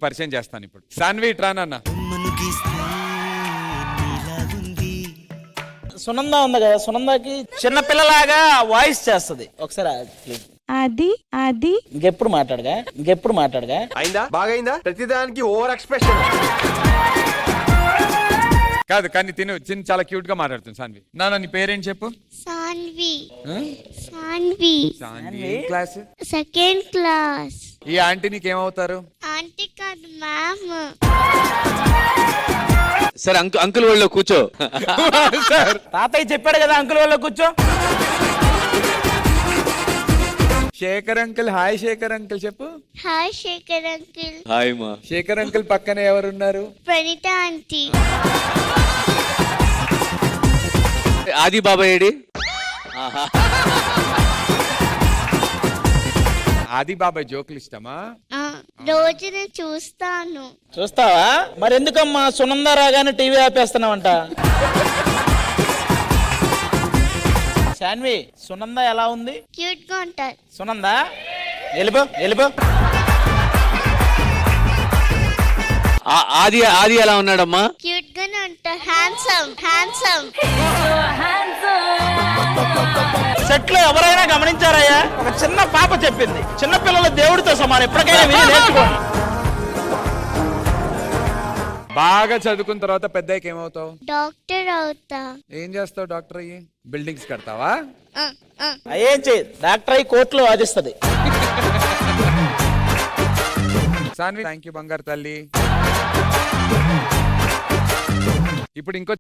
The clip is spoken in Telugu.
పరిచయం చేస్తాను ఇప్పుడు. సాన్వి ట్రానన్న. సునంద ఉంది కదా, సునందకి చిన్న పిల్లలాగా వాయిస్ చేస్తది. ఒకసారి ప్లీజ్. అది అది ఇంకెప్పుడు మాట్లాడగా అయిందా బాగైందా ప్రతిదానికి ఓవర్ ఎక్స్ప్రెషన్. కాదు కానీ చిన్న చాలా క్యూట్ గా మాట్లాడుతుంది సాన్వి. నాన్న నీ పేరేంటి చెప్పు. సాన్వి. ఆ? సాన్వి. సాన్వి ఏ క్లాస్? Second class. ఈ ఆంటీ నీకేమవుతారు? ఆంటీ కాదు మ్యామ్. సరే అంకుల్ వాళ్ళలో కూర్చో. సార్ తాతయ్య చెప్పాడు కదా అంకుల్ వాళ్ళ కూర్చో. Shekhar uncle. Hi Shekhar uncle చెప్పు. Hi Shekhar uncle. హాయ్ మా. శేఖర్ అంకుల్ పక్కన ఎవరున్నారు? ప్రణీత ఆంటీ. ఆది బాబాయ్ ఏడి? ఆది బాబాయ్ జోకులు ఇష్టమా? రోజు నేను చూస్తాను. చూస్తావా? మరి ఎందుకమ్మా సునంద రాగానే టీవీ ఆపేస్తున్నావంట? శాన్వి, సునంద ఎలా ఉంది? క్యూట్ గా ఉంటారు. సునంద వెళ్ళిపో. ఆది ఎలా ఉన్నాడమ్మా? క్యూట్ గానే ఉంటారు. హ్యాండ్సమ్. సెట్ లో ఎవరైనా గమనించారయ్యా? ఒక చిన్న పాప చెప్పింది, చిన్న పిల్లల దేవుడితో సమానం. ఎప్పటికైనా విని నేర్చుకోండి. బాగా చదువుకున్న తర్వాత పెద్దయ్యకి ఏమవుతావు? డాక్టర్ అవుతా. ఏం చేస్తావు డాక్టర్ అయ్యి? బిల్డింగ్స్ కడతావా? ఏం చేయదు, డాక్టర్ అయి కోర్టులో వాదిస్తుంది. సాన్వి థ్యాంక్ యూ బంగారు తల్లి. ఇప్పుడు ఇంకో